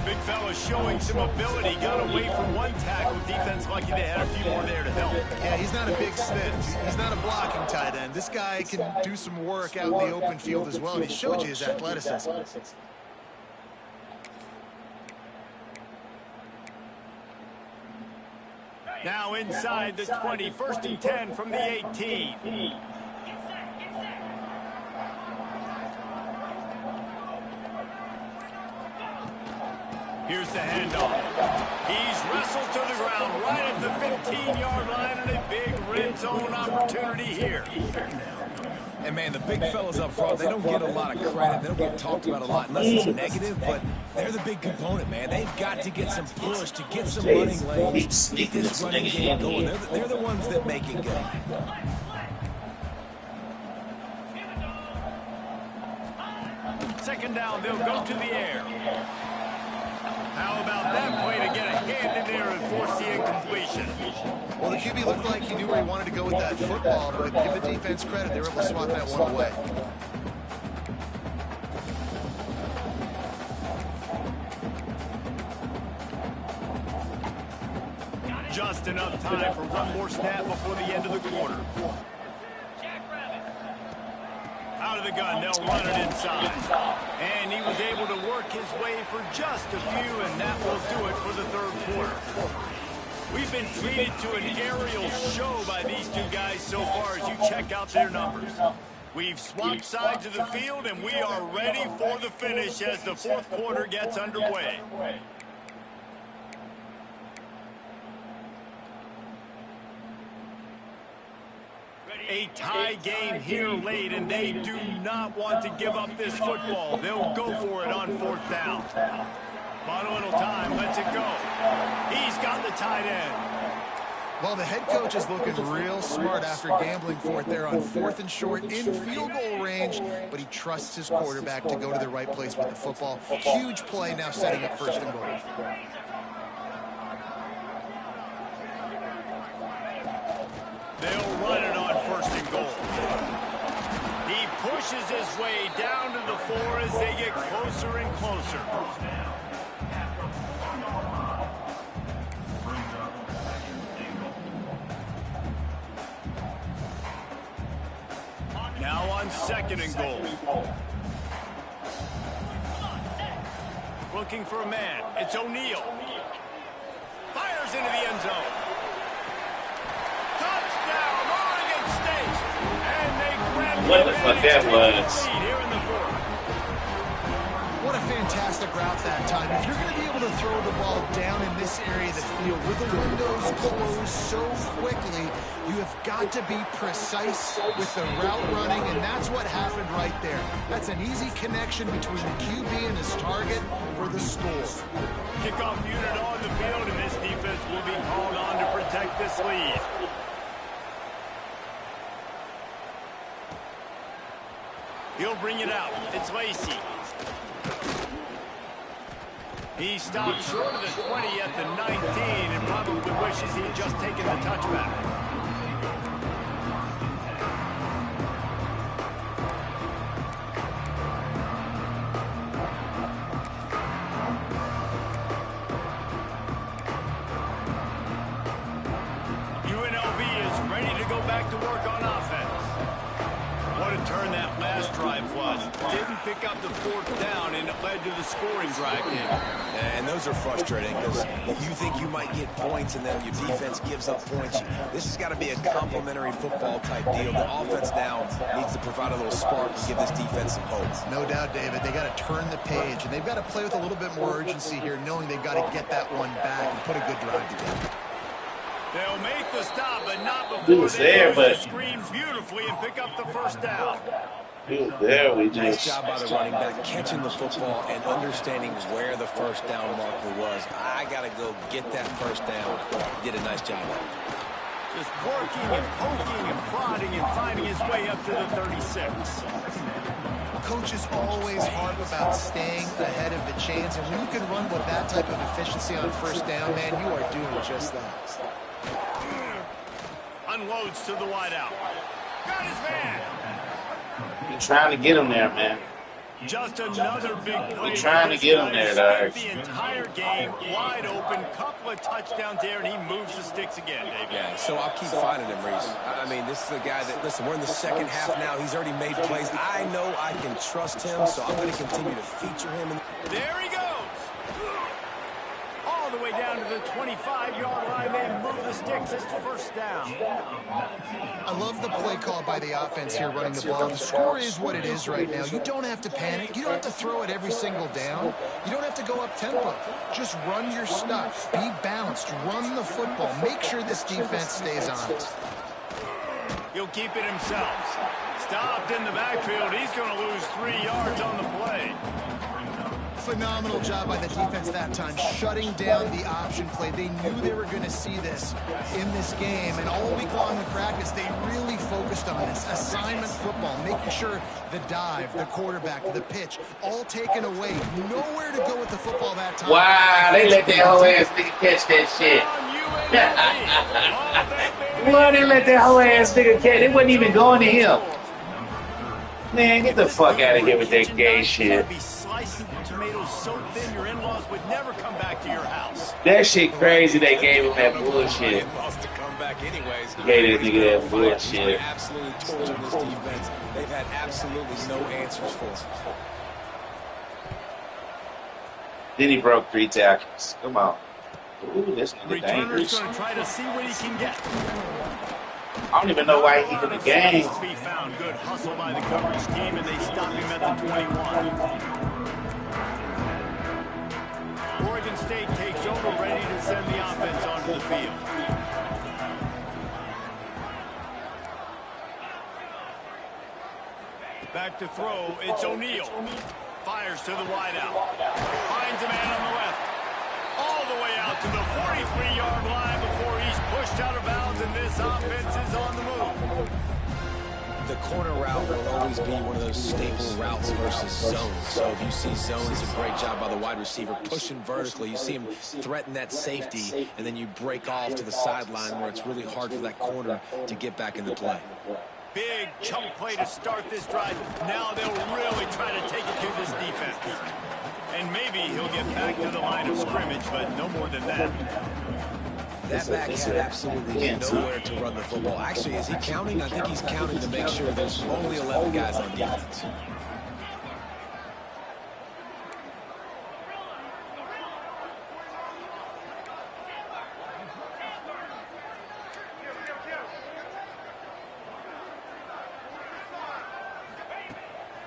Big fella showing some ability. Got away from one tackle. Defense lucky they had a few more there to help. Yeah, he's not a big stiff. He's not a blocking tight end. This guy can do some work out in the open field as well, and he showed you his athleticism. Now inside the 20, 1st and 10 from the 18. Here's the handoff. He's wrestled to the ground right at the 15-yard line, and a big red zone opportunity here. And, man, the big fellas up front, they don't get a lot of credit. They don't get talked about a lot unless it's negative, but they're the big component, man. They've got to get some push, to get some running lanes, get this running game going. They're the ones that make it go. Second down, they'll go to the air. How about that play to get a hand in there and force the incompletion? Well, the QB looked like he knew where he wanted to go with that football, but give the defense credit. They were able to swat that one away. Just enough time for one more snap before the end of the quarter. Out of the gun, they'll run it inside. And he was able to work his way for just a few, and that will do it for the 3rd quarter. We've been treated to an aerial show by these two guys so far as you check out their numbers. We've swapped sides of the field, and we are ready for the finish as the 4th quarter gets underway. A tie game here late, and they do not want to give up this football. They'll go for it on 4th down. Bought a little time, lets it go. He's got the tight end. Well, the head coach is looking real smart after gambling for it there on 4th and short in field goal range, but he trusts his quarterback to go to the right place with the football. Huge play now setting up 1st and goal. They'll run it on 1st and goal. He pushes his way down to the 4 as they get closer and closer. Now on 2nd and goal. Looking for a man. It's O'Neal. Fires into the end zone. Touchdown, Oregon State. what the fuck that was. What a fantastic route that time. If you're going to be able to throw the ball down in this area of the field with the windows closed so quickly, you have got to be precise with the route running, and that's what happened right there. That's an easy connection between the QB and his target for the score. Kickoff unit on the field, and this defense will be called on to protect this lead. He'll bring it out. It's Lacey. He stopped short of the 20 at the 19 and probably wishes he had just taken the touchback. UNLV is ready to go back to work on offense. What a turn that last drive was. Didn't pick up the fourth down, and it led to the scoring drive game. And those are frustrating because you think you might get points and then your defense gives up points. This has got to be a complementary football type deal. The offense now needs to provide a little spark and give this defense some hope. No doubt, David. They got to turn the page, and they've got to play with a little bit more urgency here, knowing they've got to get that one back and put a good drive together. They'll make the stop, but not before they screen beautifully and pick up the first down. There we just. Nice job by the running back, catching the football and understanding where the first down marker was. I got to go get that first down. Did a nice job of it. Just working and poking and prodding and finding his way up to the 36. Coach is always hard about staying ahead of the chains, and when you can run with that type of efficiency on first down, man, you are doing just that. Unloads to the wideout. Got his man. You're trying to get him there, man. Just another big play. You're trying to get him there, Dog. The entire game wide open, couple of touchdowns there, and he moves the sticks again, David. Yeah, so I'll keep finding him, Reese. I mean, this is a guy that, listen, we're in the second half now. He's already made plays. I know I can trust him, so I'm going to continue to feature him. There he goes. All the way down to the 25-yard line. They move the sticks. It's first down. I love the play call by the offense here running the ball. The score is what it is right now. You don't have to panic. You don't have to throw it every single down. You don't have to go up tempo. Just run your stuff. Be balanced. Run the football. Make sure this defense stays honest. He'll keep it himself. Stopped in the backfield. He's going to lose 3 yards on the play. Phenomenal job by the defense that time, shutting down the option play. They knew they were going to see this in this game, and all week long in practice, they really focused on this. Assignment football, making sure the dive, the quarterback, the pitch, all taken away. Nowhere to go with the football that time. Wow, they let that whole ass nigga catch that shit. Well, they let that whole ass nigga catch. It wasn't even going to him. Man, get the fuck out of here with that gay shit. Tomatoes so thin your in-laws would never come back to your house. That shit crazy. They gave him that bullshit. To come back anyways. Gave that nigga that bullshit. Absolutely torturing this defense. They've had absolutely no answers for him. Then he broke 3 tackles. Come on. Ooh, this nigga Returner's dangerous. going to try to see what he can get. I don't even know why he's in the game. Be found. Good hustle by the coverage team, and they stop him at the 21. Oregon State takes over, ready to send the offense onto the field. Back to throw, it's O'Neal. Fires to the wideout. Finds a man on the left. All the way out to the 43-yard line before he's pushed out of bounds, and this offense is on the move. The corner route will always be one of those staple routes versus zones. So if you see zones, a great job by the wide receiver pushing vertically. You see him threaten that safety, and then you break off to the sideline where it's really hard for that corner to get back into play. Big chunk play to start this drive. Now they'll really try to take it to this defense. And maybe he'll get back to the line of scrimmage, but no more than that. That back had absolutely nowhere to run the football. Actually, is he counting? I think he's counting to make sure there's only 11 guys on defense.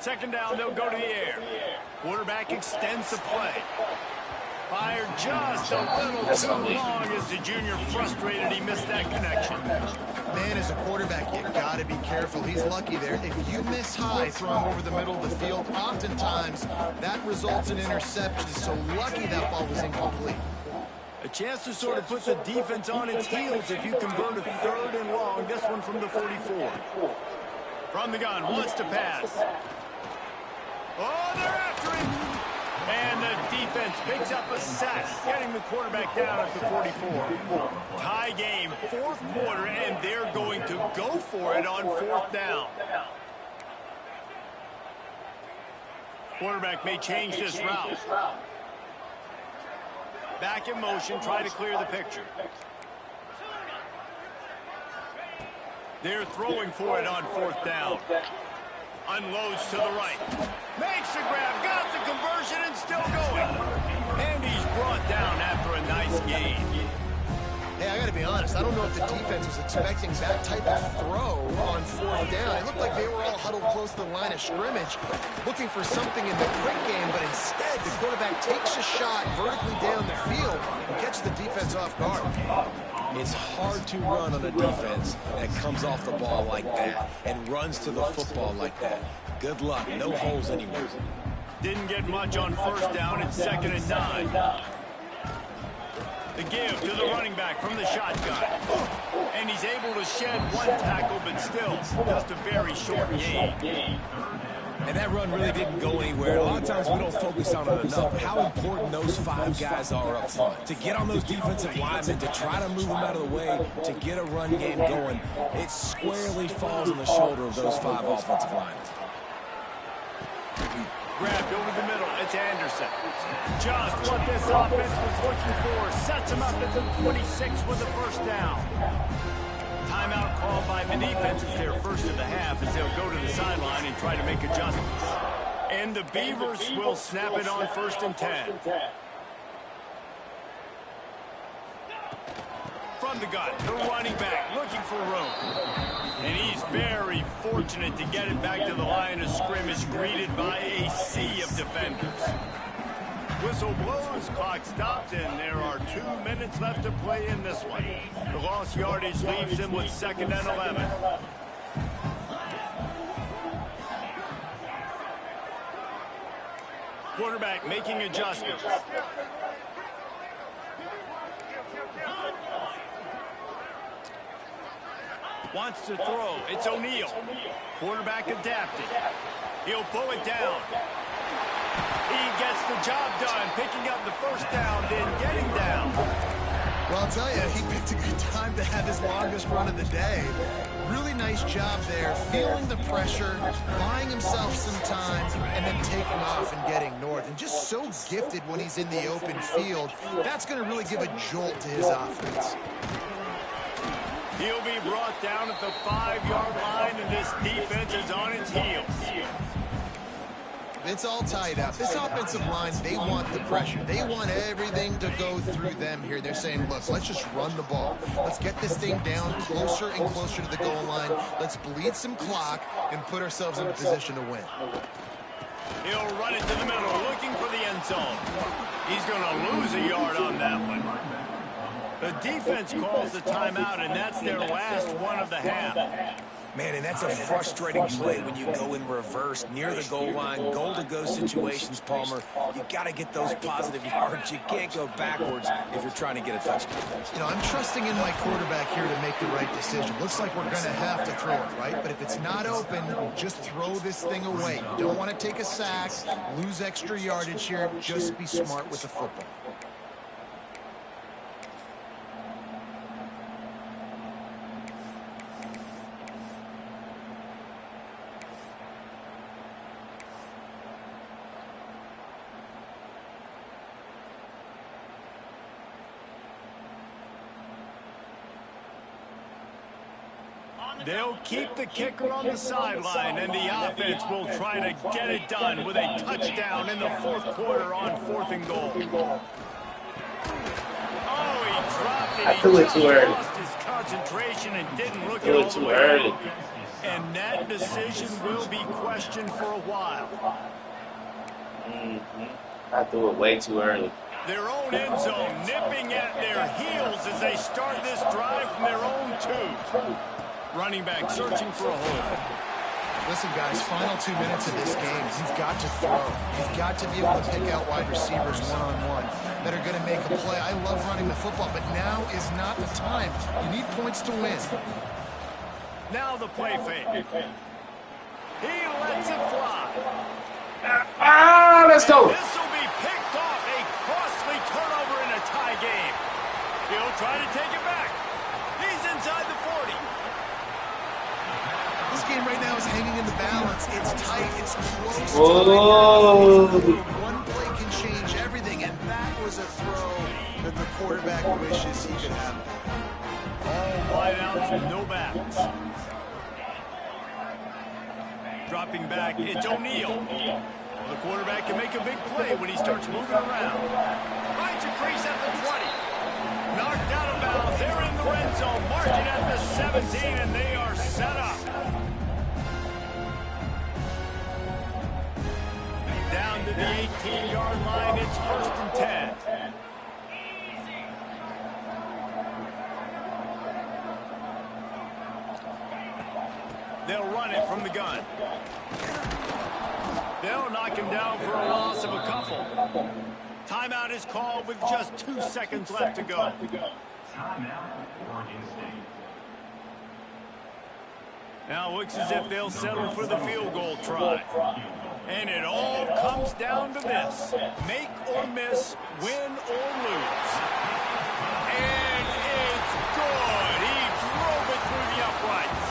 Second down, they'll go to the air. Quarterback extends the play. Fired just a little too long as the junior frustrated he missed that connection. Man, as a quarterback, you got to be careful. He's lucky there. If you miss high, throw him over the middle of the field, oftentimes that results in interceptions. So lucky that ball was incomplete. A chance to sort of put the defense on its heels if you convert a 3rd and long. This one from the 44. From the gun, wants to pass. Oh, they're after him. And the defense picks up a sack, getting the quarterback down at the 44. Tie game, 4th quarter, and they're going to go for it on 4th down. Quarterback may change this route. Back in motion, try to clear the picture. They're throwing for it on 4th down. Unloads to the right. Makes the grab, got the conversion, and still going. And he's brought down after a nice gain. Hey, I got to be honest. I don't know if the defense was expecting that type of throw on 4th down. It looked like they were all huddled close to the line of scrimmage, looking for something in the quick game, but instead the quarterback takes a shot vertically down the field and catches the defense off guard. It's hard to run on a defense that comes off the ball like that and runs to the football like that. Good luck. No holes anywhere. Didn't get much on 1st down. It's 2nd and 9. The give to the running back from the shotgun. And he's able to shed 1 tackle, but still just a very short gain. And that run really didn't go anywhere. A lot of times we don't focus on it enough. How important those 5 guys are up front. To get on those defensive linemen, to try to move them out of the way, to get a run game going, it squarely falls on the shoulder of those 5 offensive linemen. Grabbed over the middle. It's Anderson. Just what this offense was looking for. Sets him up at the 26 with the 1st down. Timeout called by the defense. It's their first of the half as they'll go to the sideline and try to make adjustments. And the Beavers will snap it on 1st and 10. From the gun, the running back looking for room. And he's very fortunate to get it back to the line of scrimmage, greeted by a sea of defenders. Whistle blows, clock stops, and there are 2 minutes left to play in this one. The lost yardage leaves him with 2nd and 11. Quarterback making adjustments. Wants to throw. It's O'Neal. Quarterback adapting. He'll pull it down. He gets the job done, picking up the 1st down, then getting down. Well, I'll tell you, he picked a good time to have his longest run of the day. Really nice job there, feeling the pressure, buying himself some time, and then taking off and getting north. And just so gifted when he's in the open field. That's going to really give a jolt to his offense. He'll be brought down at the 5-yard line, and this defense is on its heels. It's all tied up. This offensive line, they want the pressure. They want everything to go through them here. They're saying, look, let's just run the ball. Let's get this thing down closer and closer to the goal line. Let's bleed some clock and put ourselves in a position to win. He'll run it to the middle, looking for the end zone. He's going to lose a yard on that one. The defense calls the timeout, and that's their last one of the half. Man, and that's a frustrating play when you go in reverse near the goal line, goal-to-go situations, Palmer. You got to get those positive yards. You can't go backwards if you're trying to get a touchdown. You know, I'm trusting in my quarterback here to make the right decision. Looks like we're going to have to throw it, right? But if it's not open, just throw this thing away. You don't want to take a sack, lose extra yardage here. Just be smart with the football. They'll keep the kicker on the sideline, and the offense will try to get it done with a touchdown in the 4th quarter on 4th and goal. Oh, he dropped it. I feel it too early. Lost his concentration and didn't look I feel it too early. And that decision will be questioned for a while. I threw it way too early. Their own end zone nipping at their heels as they start this drive from their own 2. Running back searching for a hole. Listen, guys, final 2 minutes of this game, you've got to throw. You've got to be able to pick out wide receivers one-on-one that are going to make a play. I love running the football, but now is not the time. You need points to win. Now the play fake. He lets it fly. Let's go. This will be picked off. A costly turnover in a tie game. He'll try to take it back. He's inside the 40. This game right now is hanging in the balance. It's tight. It's close. Whoa. One play can change everything, and that was a throw that the quarterback wishes he could have. All wideouts, no backs. Dropping back, it's O'Neal. The quarterback can make a big play when he starts moving around. Finds a crease at the 20. Knocked out of bounds. They're in the red zone, marching at the 17, and they are set up. Down to the 18-yard line, it's 1st and 10. They'll run it from the gun. They'll knock him down for a loss of a couple. Timeout is called with just 2 seconds left to go. Now it looks as if they'll settle for the field goal try. And it all comes down to this. Make or miss, win or lose. And it's good. He drove it through the uprights.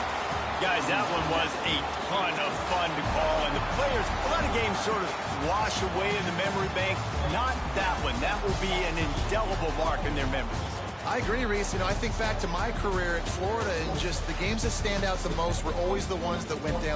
Guys, that one was a ton of fun to call. And the players, a lot of games sort of wash away in the memory bank. Not that one. That will be an indelible mark in their memories. I agree, Reese. You know, I think back to my career at Florida, and just the games that stand out the most were always the ones that went down